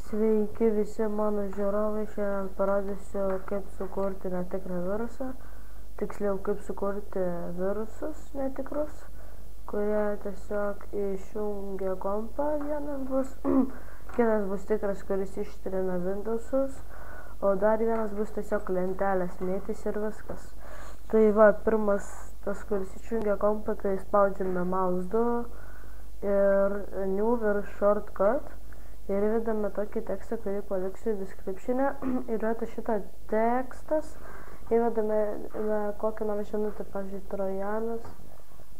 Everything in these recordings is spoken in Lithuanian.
Sveiki visi mano žiūrovai, šiandien parodysiu, kaip sukurti netikrą virusą, tiksliau kaip sukurti virusus netikrus, kurie tiesiog išjungia kompą, vienas bus, kitas bus tikras, kuris ištrina Windowsus, o dar vienas bus tiesiog lentelės mėtys ir viskas. Tai va, pirmas tas, kuris išjungia kompą, tai spaudžiame mouse 2 ir new virus shortcut. Ir įvedame tokį tekstą, kurį paliksiu description'e. Ir šitą tekstas įvedame kokią nors žinutę, pavyzdžiui, trojanas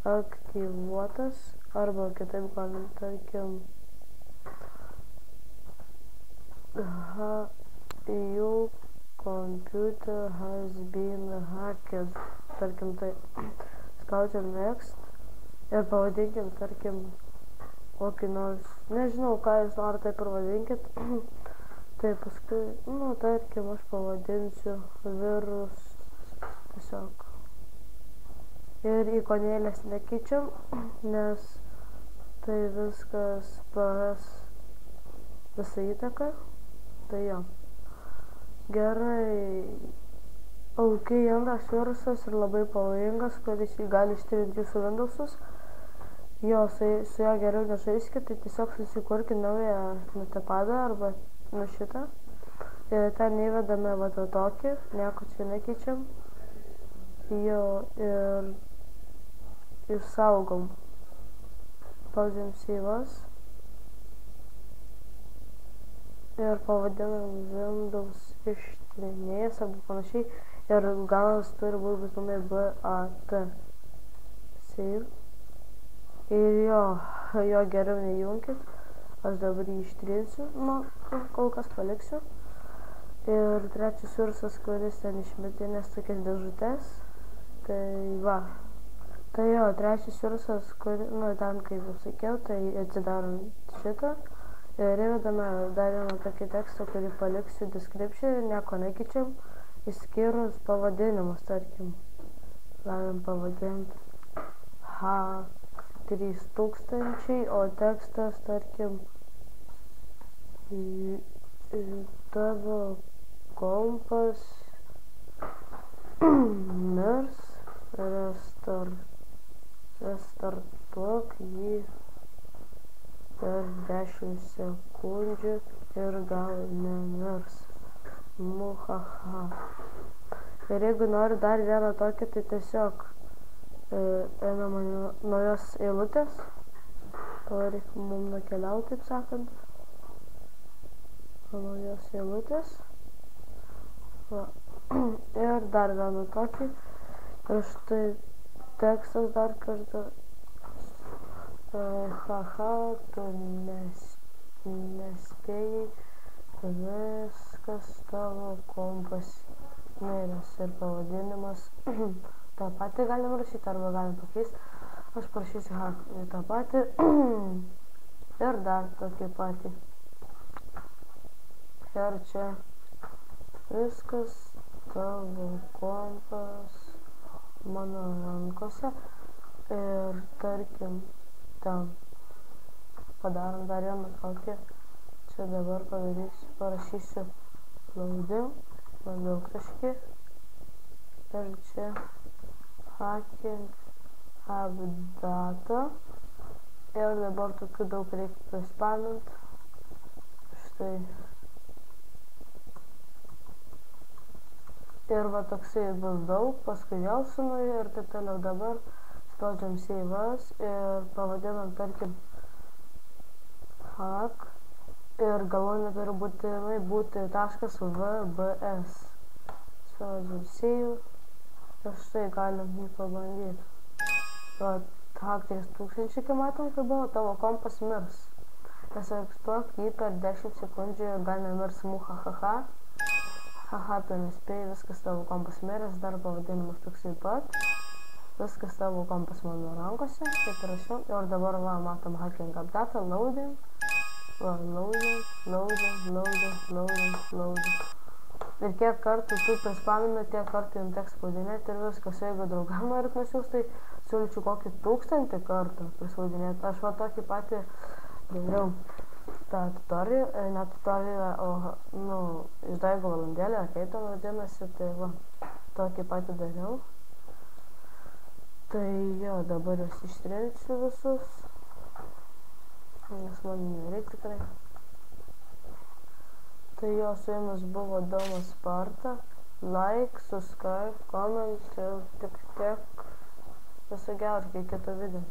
aktyvuotas, arba kitaip galim, tarkim, your computer has been hacked, tarkim, tai spaudžiam next ir pavadinkim, tarkim, kokį nors, nežinau, ką jūs norite, taip ir vadinkit. Tai paskui, tarkim, aš pavadinsiu virus tiesiog. Ir ikonėlės nekeičiam, nes tai viskas praras visą įtaką. Tai jo. Gerai. Antras virusas ir labai pavojingas, kuris gali ištrinti jūsų Windowsus. Jo, su jo geriau nežaiskit, tai tiesiog susikurkit naują notepadą arba šitą. Ir ten įvedame va tokį, nieko čia nekeičiam. Jo, ir išsaugom. Spaudžiam save'as. Ir pavadinam Windows ištrinėjas arba panašiai. Ir galas turi būti būtinai BAT. Save. Ir jo geriau nejunkit, aš dabar jį ištrinsiu, kol kas paliksiu. Ir trečias virusas, kuris ten išmetinės tokias dėžutės, tai va. Tai jo, trečias virusas, ten kaip jau sakiau, tai atsidarom šitą. Ir įvedame dar vieną tokį tekstą, kurį paliksiu description ir nieko nekeičiam, išskyrus pavadinimus, tarkim. Galim pavadinti 3000, o tekstas, tarkim, tavo kompas mirs, restartuok jį per 10 sekundžių ir gal nemirs. Muhaha. Ir jeigu noriu dar vieną tokį, tai tiesiog einama naujos eilutės, to reikia mums nukeliauti, taip sakant, naujos eilutės, ir dar vieną tokį, ir štai tekstas dar kartą, tu nespėjai, viskas tavo kompas miręs ir pavadinimas. tą patį galim rašyti arba galim pakeisti. Aš parašysiu tą patį ir dar tokį patį. Ir čia viskas tavo kompas mano rankose ir tarkim ten padarom dar vieną tokį. Čia dabar parašysiu loading, labiau kažkį. Ir čia hacking updata. Ir dabar tokių daug reikia prispaminti. Štai. Ir va toksai bus daug, paskui vėl sunuoju ir taip toliau. Dabar spaudžiam save'as ir pavadinam tarkim hack. Ir galūnė turi būti .vbs. Spaudžiam save. Ir štai galim jį pabandyti. Va, hack 3000, kai matom, kai buvo, tavo kompas mirs. Respektuok jį per 10 sekundžių ir gal nemirs muhahaha. Haha, tu nespėjai, viskas tavo kompas miręs, dar pavadinimas toksai pat. Viskas tavo kompas mano rankose, kaip rašiau. Ir dabar va, matom hacking updata, loading. Va, loading. Ir kiek kartų tu prispamina, tiek kartų jums teks spaudinėti ir viskas. Jeigu draugam norit nusiųsti, tai siūlyčiau kokį 1000 kartų prispaudinėti. Aš va tokį patį dariau. tą tutoriją, ne tutoriją, o, nu, išdaigo valandėlę, kaip ten vadinasi, tai va, tokį patį dariau. Tai jo, dabar jūs ištrinsiu visus, nes man nereikia tikrai. Tai jo, su jumis buvo Domas Sparta. Like, subscribe, comment ir tik tiek. Viso gero, iki kito video.